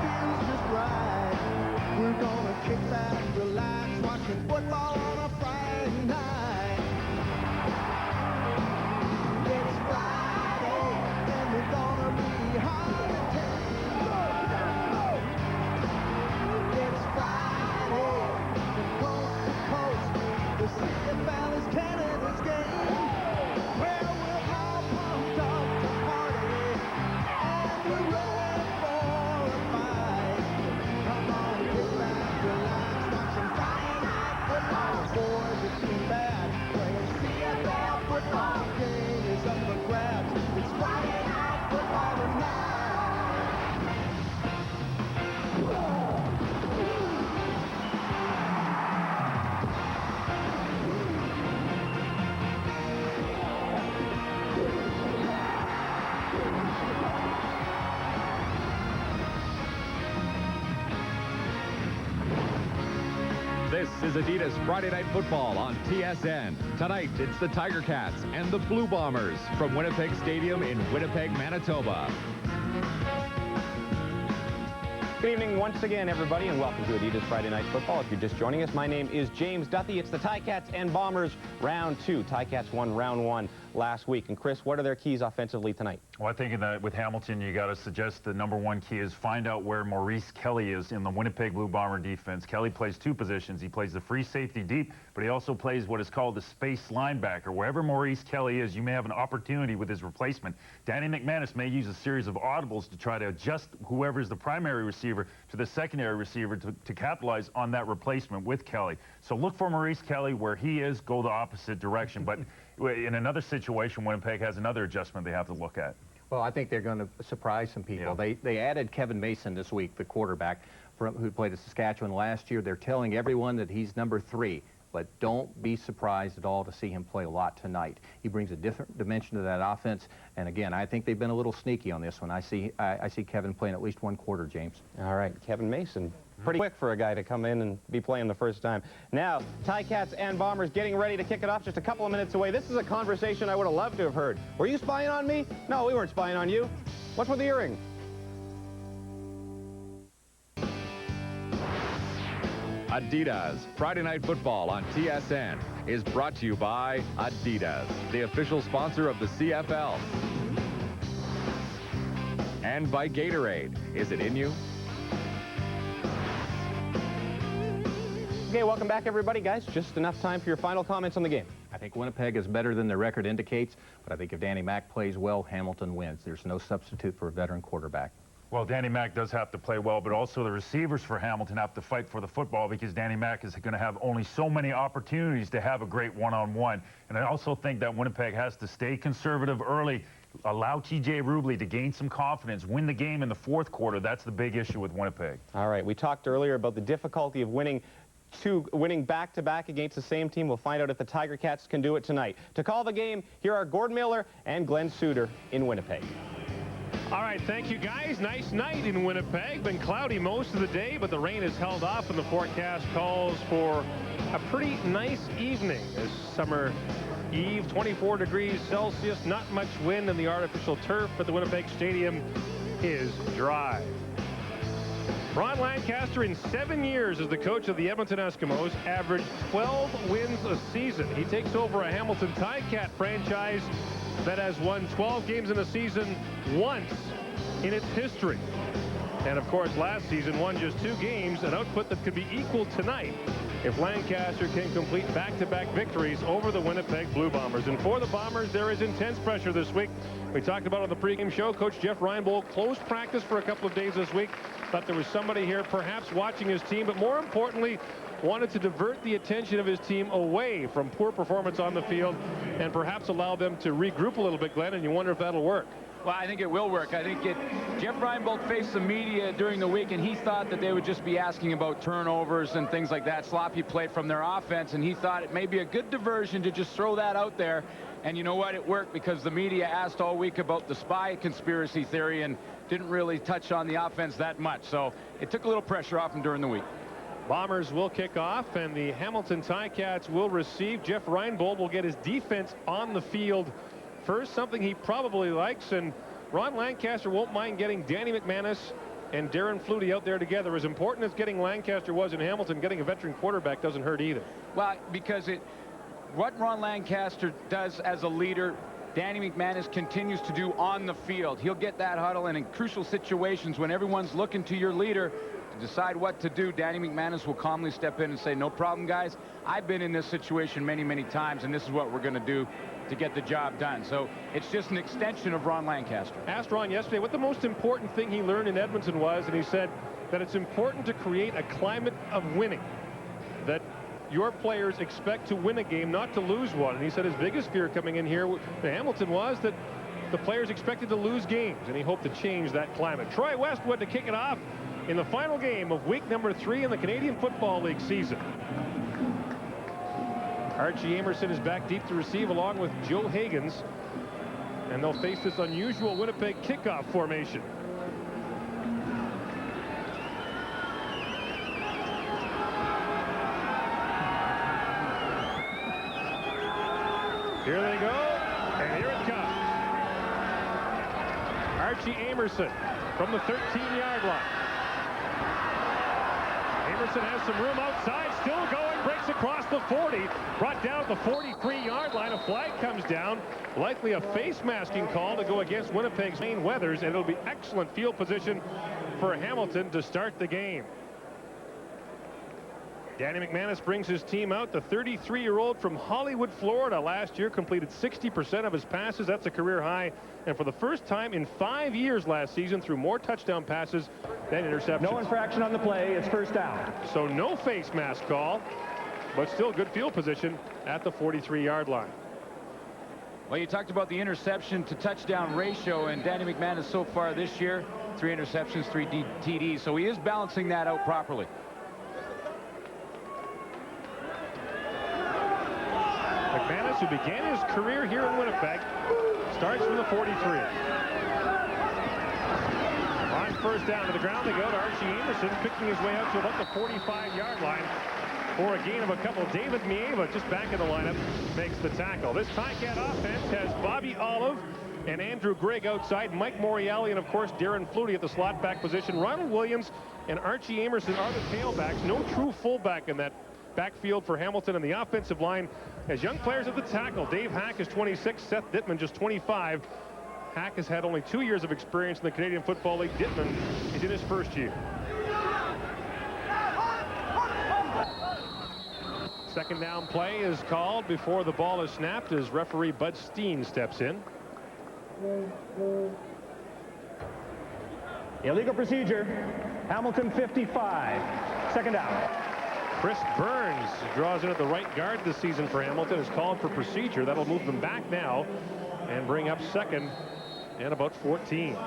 feels just right. We're gonna kick back, relax, watching football on a Friday night. It's Friday, and we're gonna be hard to take. It's Friday, from coast to coast, the CFL is Canada's game. Well, we're all pumped up to party, and we're ready for a fight. Come on, get back, relax, watch some Friday night football. Boys, it's too bad when a CFL football game is up for grabs. It's Friday night football tonight. This is Adidas Friday Night Football on TSN. Tonight, it's the Tiger Cats and the Blue Bombers from Winnipeg Stadium in Winnipeg, Manitoba. Good evening once again, everybody, and welcome to Adidas Friday Night Football. If you're just joining us, my name is James Duthie. It's the Ticats and Bombers round 2. Ticats won round 1 last week. And Chris, what are their keys offensively tonight? Well, I think that with Hamilton, you got to suggest the #1 key is find out where Maurice Kelly is in the Winnipeg Blue Bomber defense. Kelly plays 2 positions. He plays the free safety deep, but he also plays what is called the space linebacker. Wherever Maurice Kelly is, you may have an opportunity with his replacement. Danny McManus may use a series of audibles to try to adjust whoever is the primary receiver to the secondary receiver to capitalize on that replacement with Kelly. So look for Maurice Kelly where he is, go the opposite direction. But in another situation, Winnipeg has another adjustment they have to look at. Well, I think they're going to surprise some people. Yeah. They added Kevin Mason this week, the quarterback who played at Saskatchewan last year. They're telling everyone that he's #3. But don't be surprised at all to see him play a lot tonight. He brings a different dimension to that offense. And again, I think they've been a little sneaky on this one. I see Kevin playing at least 1 quarter, James. All right, Kevin Mason. Pretty quick for a guy to come in and be playing the first time. Now, Ticats and Bombers getting ready to kick it off just a couple of minutes away. This is a conversation I would have loved to have heard. Were you spying on me? No, we weren't spying on you. What's with the earring? Adidas Friday Night Football on TSN is brought to you by Adidas, the official sponsor of the CFL. And by Gatorade. Is it in you? Okay, welcome back, everybody. Guys, just enough time for your final comments on the game. I think Winnipeg is better than their record indicates, but I think if Danny Mac plays well, Hamilton wins. There's no substitute for a veteran quarterback. Well, Danny Mac does have to play well, but also the receivers for Hamilton have to fight for the football because Danny Mac is going to have only so many opportunities to have a great one-on-one. And I also think that Winnipeg has to stay conservative early, allow T.J. Rubley to gain some confidence, win the game in the 4th quarter. That's the big issue with Winnipeg. All right, we talked earlier about the difficulty of winning back-to-back against the same team. We'll find out if the Tiger Cats can do it tonight. To call the game, here are Gord Miller and Glenn Suter in Winnipeg. All right, thank you, guys. Nice night in Winnipeg. Been cloudy most of the day, but the rain has held off, and the forecast calls for a pretty nice evening. This summer eve, 24 degrees Celsius, not much wind, and the artificial turf at the Winnipeg Stadium is dry. Ron Lancaster, in 7 years as the coach of the Edmonton Eskimos, averaged 12 wins a season. He takes over a Hamilton Ticat franchise that has won 12 games in a season once in its history. And of course, last season won just 2 games, an output that could be equal tonight if Lancaster can complete back-to-back victories over the Winnipeg Blue Bombers. And for the Bombers, there is intense pressure this week. We talked about on the pregame show, Coach Jeff Reinbold closed practice for a couple of days this week. Thought there was somebody here perhaps watching his team, but more importantly, wanted to divert the attention of his team away from poor performance on the field and perhaps allow them to regroup a little bit, Glenn, and you wonder if that'll work. Well, I think it will work. I think Jeff Reinbold faced the media during the week, and he thought that they would just be asking about turnovers and things like that, sloppy play from their offense, and he thought it may be a good diversion to just throw that out there. And you know what? It worked because the media asked all week about the spy conspiracy theory and didn't really touch on the offense that much. So it took a little pressure off him during the week. Bombers will kick off, and the Hamilton Ticats will receive. Jeff Reinbold will get his defense on the field first, something he probably likes, and Ron Lancaster won't mind getting Danny McManus and Darren Flutie out there together. As important as getting Lancaster was in Hamilton, getting a veteran quarterback doesn't hurt either. Well, because what Ron Lancaster does as a leader, Danny McManus continues to do on the field. He'll get that huddle, and in crucial situations when everyone's looking to your leader to decide what to do, Danny McManus will calmly step in and say, no problem, guys. I've been in this situation many, many times, and this is what we're going to do to get the job done. So it's just an extension of Ron Lancaster. Asked Ron yesterday what the most important thing he learned in Edmonton was, and he said that it's important to create a climate of winning, that your players expect to win a game, not to lose one. And he said his biggest fear coming in here to Hamilton was that the players expected to lose games, and he hoped to change that climate. Troy Westwood to kick it off in the final game of week number 3 in the Canadian Football League season. Archie Amerson is back deep to receive along with Joe Higgins, and they'll face this unusual Winnipeg kickoff formation. Here they go, and here it comes. Archie Amerson from the 13-yard line. Amerson has some room outside, still going, breaks across the 40, brought down at the 43-yard line. A flag comes down, likely a face masking call to go against Winnipeg's Wayne Weathers, and it'll be excellent field position for Hamilton to start the game. Danny McManus brings his team out. The 33-year-old from Hollywood, Florida, last year completed 60% of his passes. That's a career high. And for the first time in 5 years last season, threw more touchdown passes than interceptions. No infraction on the play. It's first down. So no face mask call, but still good field position at the 43-yard line. Well, you talked about the interception to touchdown ratio, and Danny McManus so far this year, 3 interceptions, 3 TDs. So he is balancing that out properly. McManus, who began his career here in Winnipeg, starts from the 43. On first down to the ground, they go to Archie Amerson, picking his way out to about the 45-yard line for a gain of a couple. David Mieva, just back in the lineup, makes the tackle. This Ticat offense has Bobby Olive and Andrew Grigg outside, Mike Moriali, and of course Darren Flutie at the slot back position. Ronald Williams and Archie Amerson are the tailbacks. No true fullback in that backfield for Hamilton, and the offensive line has young players at the tackle. Dave Hack is 26, Seth Dittman just 25. Hack has had only 2 years of experience in the Canadian Football League. Dittman is in his first year. Second down play is called before the ball is snapped as referee Bud Steen steps in. Illegal procedure. Hamilton 55. Second down. Chris Burns draws in at the right guard this season for Hamilton. Is called for procedure. That'll move them back now and bring up second and about 14.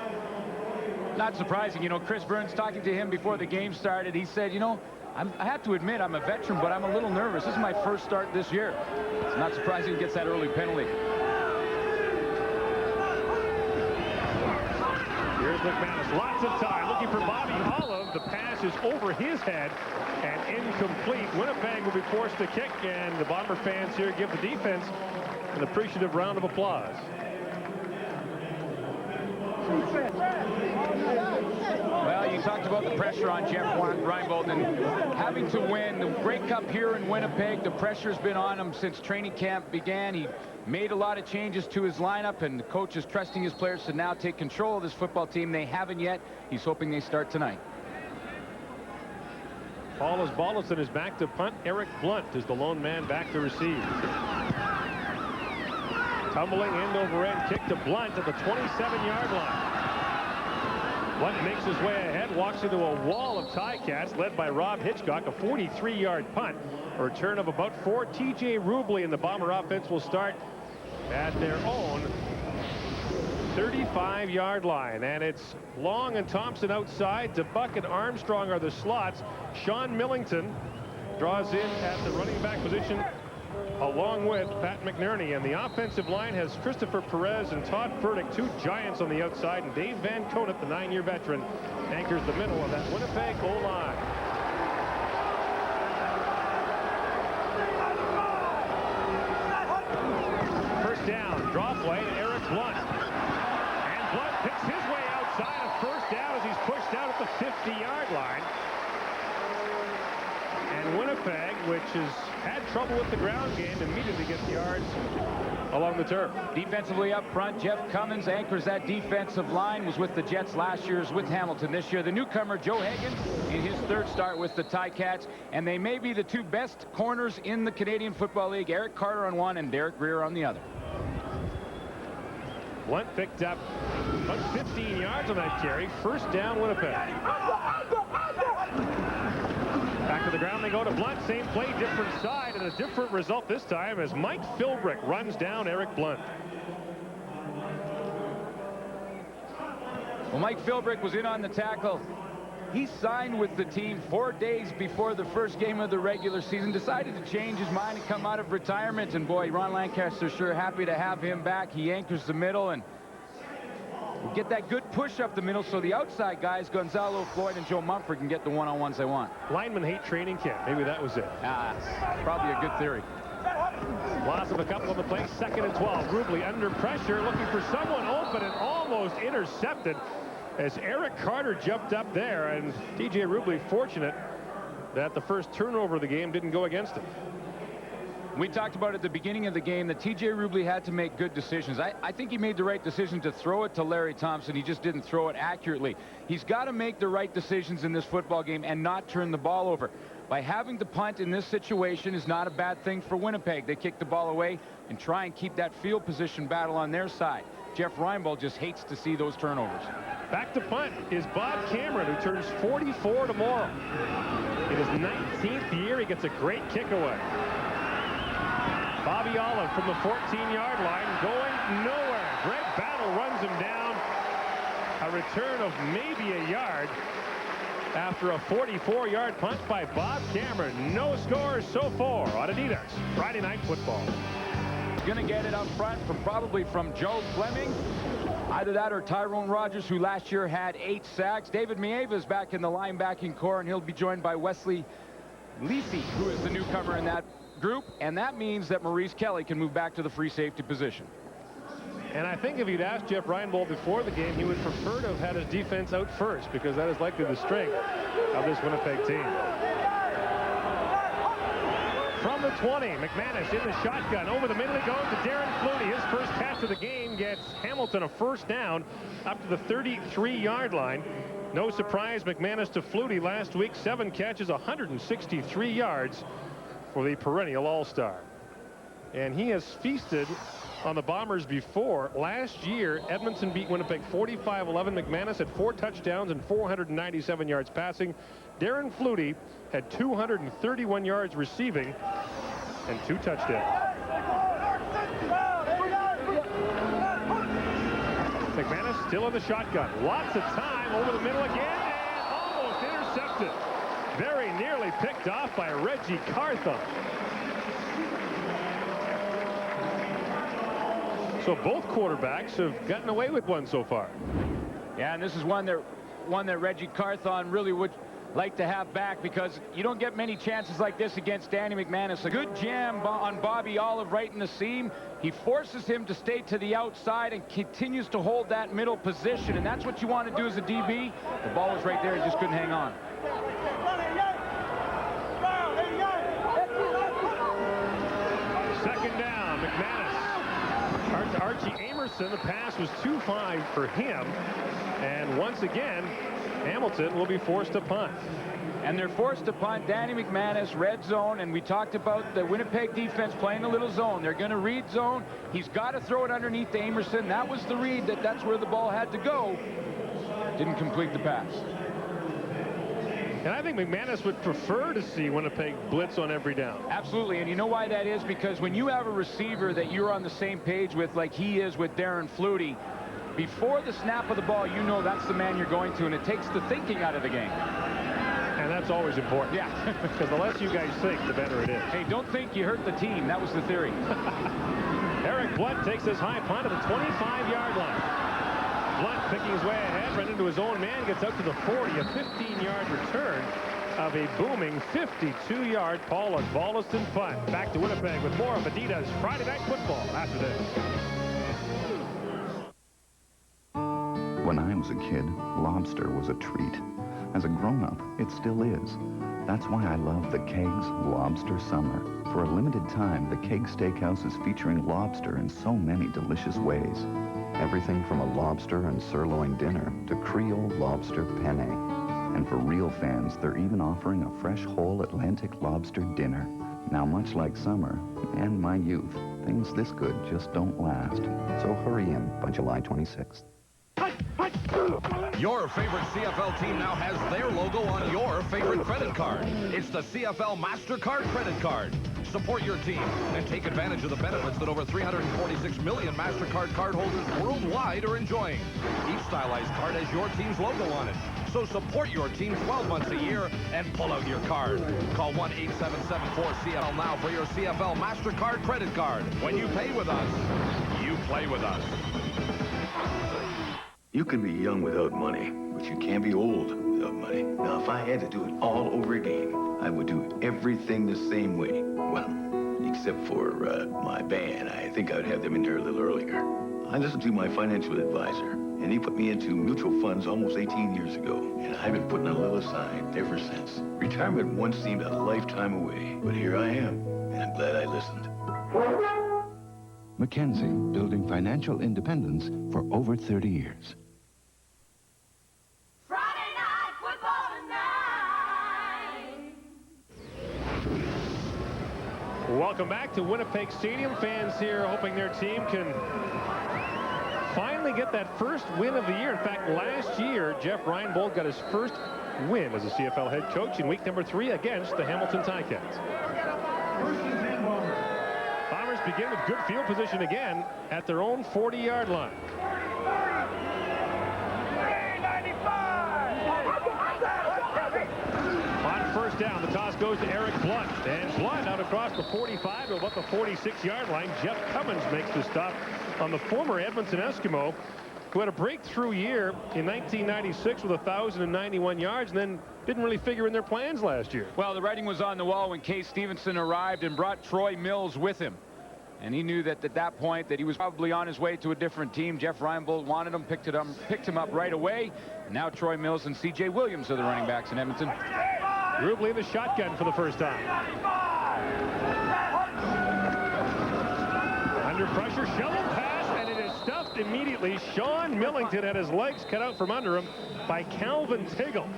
Not surprising. You know, Chris Burns, talking to him before the game started, he said, you know, I have to admit I'm a veteran, but I'm a little nervous. This is my first start this year. It's not surprising he gets that early penalty. Here's McManus, lots of time, looking for Bobby Olive. The pass is over his head and incomplete. Winnipeg will be forced to kick, and the Bomber fans here give the defense an appreciative round of applause. Well, you talked about the pressure on Jeff Reinbold and having to win the Grey Cup here in Winnipeg. The pressure's been on him since training camp began. He made a lot of changes to his lineup, and the coach is trusting his players to now take control of this football team. They haven't yet. He's hoping they start tonight. Paul Ballison is back to punt. Eric Blunt is the lone man back to receive. Tumbling end over end kick to Blunt at the 27-yard line. Blunt makes his way ahead, walks into a wall of Ticats led by Rob Hitchcock. A 43-yard punt. A return of about 4. TJ Rubley and the Bomber offense will start at their own 35-yard line, and it's Long and Thompson outside. DeBuck and Armstrong are the slots. Sean Millington draws in at the running back position along with Pat McNerney, and the offensive line has Christopher Perez and Todd Furtick, 2 giants on the outside, and Dave Van Conant, the 9-year veteran, anchors the middle of that Winnipeg O-line. First down, draw play to Eric Blunt. And Blunt picks his way outside. A first down as he's pushed out at the 50-yard line. And Winnipeg, which has had trouble with the ground game, immediately gets yards along the turf. Defensively up front, Jeff Cummins anchors that defensive line. Was with the Jets last year, is with Hamilton this year. The newcomer, Joe Hagan, in his third start with the Ticats. And they may be the two best corners in the Canadian Football League. Eric Carter on one and Derek Greer on the other. Blunt picked up about 15 yards on that carry. First down, Winnipeg. Back to the ground they go to Blunt. Same play, different side, and a different result this time as Mike Philbrick runs down Eric Blunt. Well, Mike Philbrick was in on the tackle. He signed with the team 4 days before the first game of the regular season, decided to change his mind and come out of retirement. And boy, Ron Lancaster's sure happy to have him back. He anchors the middle and will get that good push up the middle so the outside guys, Gonzalo Floyd and Joe Mumford, can get the one-on-ones they want. Linemen hate training camp. Maybe that was it. Probably a good theory. Loss of a couple on the play. 2nd and 12. Rubley under pressure, looking for someone open and almost intercepted as Eric Carter jumped up there, and TJ Rubley fortunate that the first turnover of the game didn't go against him. We talked about at the beginning of the game that TJ Rubley had to make good decisions. I think he made the right decision to throw it to Larry Thompson. He just didn't throw it accurately. He's got to make the right decisions in this football game and not turn the ball over. By having to punt in this situation is not a bad thing for Winnipeg. They kick the ball away and try and keep that field position battle on their side. Jeff Reinbold just hates to see those turnovers. Back to punt is Bob Cameron, who turns 44 tomorrow. In his 19th year, he gets a great kick away. Bobby Olive from the 14-yard line going nowhere. Greg Battle runs him down. A return of maybe a yard after a 44-yard punt by Bob Cameron. No scores so far on Adidas Friday Night Football. Going to get it up front probably from Joe Fleming. Either that or Tyrone Rogers, who last year had 8 sacks. David Mieva is back in the linebacking core, and he'll be joined by Wesley Lisi, who is the newcomer in that group. And that means that Maurice Kelly can move back to the free safety position. And I think if you'd asked Jeff Reinbold before the game, he would prefer to have had his defense out first, because that is likely the strength of this Winnipeg team. From the 20, McManus in the shotgun. Over the middle he goes to Darren Flutie. His first catch of the game gets Hamilton a first down up to the 33-yard line. No surprise, McManus to Flutie last week. 7 catches, 163 yards for the perennial All-Star. And he has feasted on the Bombers before. Last year, Edmonton beat Winnipeg 45-11. McManus had 4 touchdowns and 497 yards passing. Darren Flutie had 231 yards receiving and 2 touchdowns. McManus still in the shotgun. Lots of time over the middle again and almost intercepted. Very nearly picked off by Reggie Carthon. So both quarterbacks have gotten away with one so far. Yeah, and this is one that Reggie Carthon really would like to have back, because you don't get many chances like this against Danny McManus. A good jam on Bobby Olive right in the seam. He forces him to stay to the outside and continues to hold that middle position, and that's what you want to do as a DB. The ball was right there, he just couldn't hang on. Second down, McManus. Archie Amerson, the pass was too high for him, and once again Hamilton will be forced to punt. And they're forced to punt. Danny McManus, red zone, and we talked about the Winnipeg defense playing a little zone. They're going to read zone. He's got to throw it underneath to Amerson. That was the read, that's where the ball had to go. Didn't complete the pass. And I think McManus would prefer to see Winnipeg blitz on every down. Absolutely, and you know why that is? Because when you have a receiver that you're on the same page with, like he is with Darren Flutie, before the snap of the ball, you know that's the man you're going to, and it takes the thinking out of the game. And that's always important. Yeah. Because the less you guys think, the better it is. Hey, don't think you hurt the team. That was the theory. Eric Blunt takes this high punt at the 25-yard line. Blunt picking his way ahead, ran into his own man, gets up to the 40, a 15-yard return of a booming 52-yard Paul Osbaldiston punt. Back to Winnipeg with more of Adidas Friday Night Football after this. When I was a kid, lobster was a treat. As a grown-up, it still is. That's why I love the Kegs Lobster Summer. For a limited time, the Keg Steakhouse is featuring lobster in so many delicious ways. Everything from a lobster and sirloin dinner to Creole lobster penne. And for real fans, they're even offering a fresh whole Atlantic lobster dinner. Now, much like summer and my youth, things this good just don't last. So hurry in by July 26th. Your favorite CFL team now has their logo on your favorite credit card. It's the CFL MasterCard credit card. Support your team and take advantage of the benefits that over 346 million MasterCard cardholders worldwide are enjoying. Each stylized card has your team's logo on it. So support your team 12 months a year and pull out your card. Call 1-8774-CFL now for your CFL MasterCard credit card. When you pay with us, you play with us. You can be young without money, but you can't be old without money. Now, if I had to do it all over again, I would do everything the same way. Well, except for my band. I think I would have them in there a little earlier. I listened to my financial advisor, and he put me into mutual funds almost 18 years ago, and I've been putting a little aside ever since. Retirement once seemed a lifetime away, but here I am, and I'm glad I listened. Mackenzie, building financial independence for over 30 years. Welcome back to Winnipeg Stadium. Fans here hoping their team can finally get that first win of the year. In fact, last year, Jeff Reinbold got his first win as a CFL head coach in week number 3 against the Hamilton Ticats. Bombers begin with good field position again at their own 40-yard line. On first down, the toss goes to Eric Blunt. And Blunt out across the 45 to about the 46-yard line. Jeff Cummins makes the stop on the former Edmonton Eskimo, who had a breakthrough year in 1996 with 1,091 yards and then didn't really figure in their plans last year. Well, the writing was on the wall when Case Stevenson arrived and brought Troy Mills with him. And he knew that at that point that he was probably on his way to a different team. Jeff Reinbold wanted him, picked him up right away. And now Troy Mills and C.J. Williams are the running backs in Edmonton. Rubley in the shotgun for the first time. Under pressure, shovel pass, and it is stuffed immediately. Sean Millington had his legs cut out from under him by Calvin Tiggle.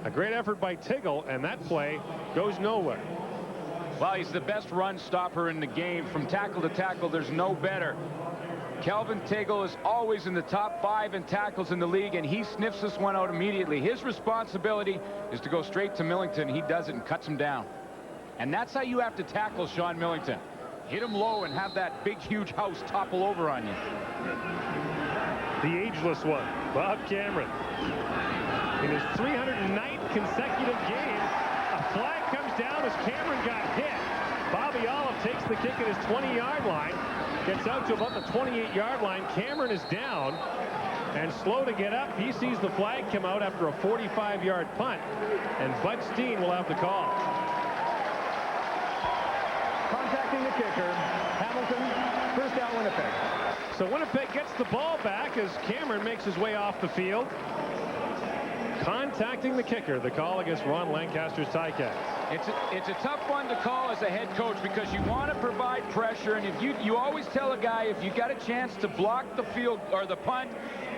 A great effort by Tiggle, and that play goes nowhere. Well, he's the best run stopper in the game. From tackle to tackle, there's no better. Calvin Tiggle is always in the top 5 in tackles in the league, and he sniffs this one out immediately. His responsibility is to go straight to Millington. He does it and cuts him down. And that's how you have to tackle Sean Millington. Hit him low and have that big, huge house topple over on you. The ageless one, Bob Cameron. In his 309th consecutive game, a flag comes down as Cameron got hit. Bobby Olive takes the kick at his 20-yard line. Gets out to about the 28-yard line. Cameron is down and slow to get up. He sees the flag come out after a 45-yard punt, and Bud Steen will have the call. Contacting the kicker, Hamilton, first down Winnipeg. So Winnipeg gets the ball back as Cameron makes his way off the field. Contacting the kicker, the call against Ron Lancaster's Ticats. It's a tough one to call as a head coach because you want to provide pressure, and if you always tell a guy if you got a chance to block the field or the punt,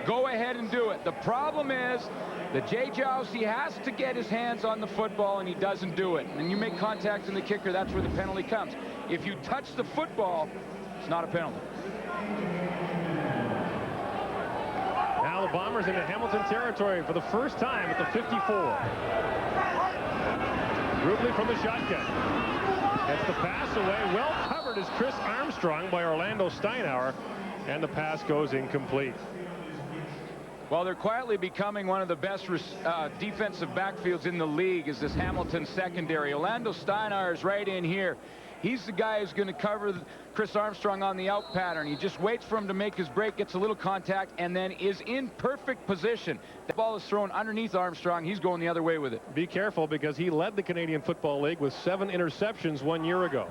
go ahead and do it. The problem is that Jay Jowsey has to get his hands on the football, and he doesn't do it. And you make contact in the kicker, that's where the penalty comes. If you touch the football, it's not a penalty. Now the Bombers into Hamilton territory for the first time at the 54. Rubley from the shotgun. Gets the pass away. Well covered is Chris Armstrong by Orlando Steinauer, and the pass goes incomplete. Well, they're quietly becoming one of the best defensive backfields in the league is this Hamilton secondary. Orlando Steinauer is right in here. He's the guy who's going to cover Chris Armstrong on the out pattern. He just waits for him to make his break, gets a little contact, and then is in perfect position. The ball is thrown underneath Armstrong. He's going the other way with it. Be careful because he led the Canadian Football League with 7 interceptions 1 year ago.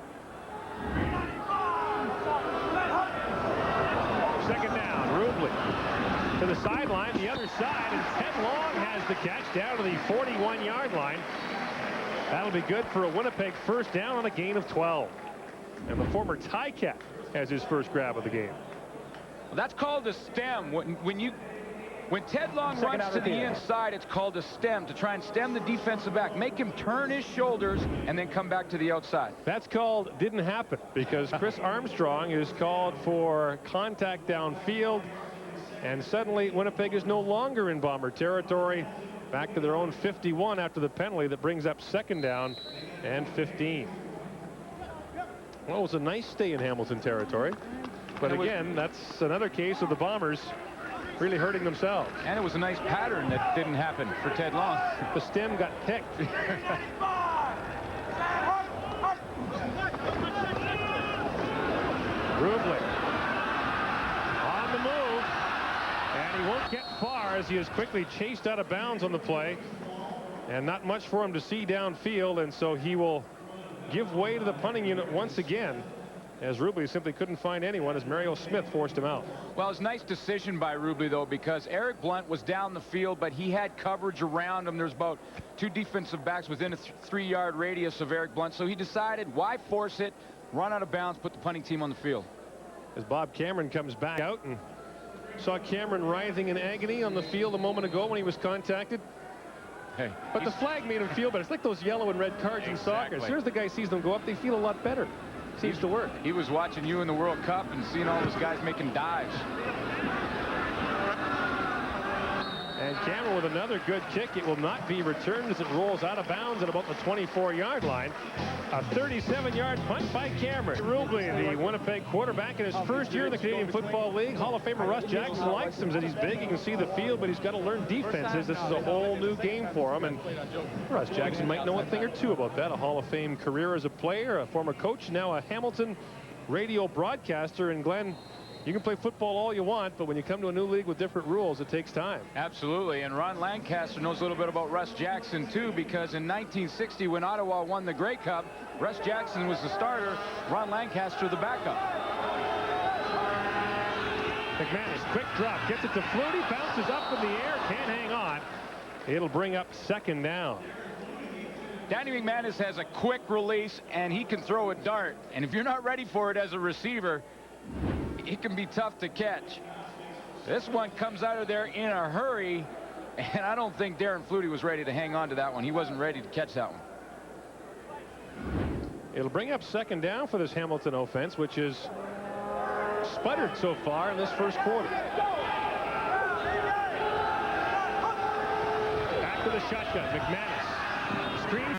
Second down, Rubley. to the sideline, the other side, and Ted Long has the catch down to the 41-yard line. That'll be good for a Winnipeg first down on a gain of 12. And the former Ticat has his first grab of the game. Well, that's called a stem. When Ted Long runs to the inside, it's called a stem, to try and stem the defensive back, make him turn his shoulders, and then come back to the outside. That's called didn't happen, because Chris Armstrong is called for contact downfield, and suddenly Winnipeg is no longer in Bomber territory, back to their own 51 after the penalty that brings up second down and 15. Well, it was a nice stay in Hamilton territory, but again, that's another case of the Bombers really hurting themselves. And it was a nice pattern that didn't happen for Ted Long. The stem got picked. Rubley on the move, and he won't get far as he is quickly chased out of bounds on the play, and not much for him to see downfield, and so he will give way to the punting unit once again, as Rubley simply couldn't find anyone as Mario Smith forced him out. Well, it's a nice decision by Rubley, though, because Eric Blunt was down the field, but he had coverage around him. There's about 2 defensive backs within a 3-yard radius of Eric Blunt, so he decided, why force it, run out of bounds, put the punting team on the field. As Bob Cameron comes back out, and saw Cameron writhing in agony on the field a moment ago when he was contacted. Hey, but the flag made him feel better. It's like those yellow and red cards in soccer. As soon as the guy sees them go up, they feel a lot better. Seems to work. He was watching you in the World Cup and seeing all those guys making dives. And Cameron with another good kick. It will not be returned as it rolls out of bounds at about the 24-yard line. A 37-yard punt by Cameron. Rubley, the Winnipeg quarterback, in his first year in the Canadian Football League. Hall of Famer Russ Jackson likes him, that he's big, he can see the field, but he's got to learn defenses. This is a whole new game for him, and Russ Jackson might know a thing or two about that. A Hall of Fame career as a player, a former coach, now a Hamilton radio broadcaster. And Glenn, you can play football all you want, but when you come to a new league with different rules, it takes time. Absolutely, and Ron Lancaster knows a little bit about Russ Jackson, too, because in 1960, when Ottawa won the Grey Cup, Russ Jackson was the starter, Ron Lancaster the backup. McManus, quick drop, gets it to Flutie, bounces up in the air, can't hang on. It'll bring up second down. Danny McManus has a quick release, and he can throw a dart, and if you're not ready for it as a receiver, it can be tough to catch. This one comes out of there in a hurry, and I don't think Darren Flutie was ready to hang on to that one. He wasn't ready to catch that one. It'll bring up second down for this Hamilton offense, which is sputtered so far in this first quarter. Back to the shotgun. McManus screens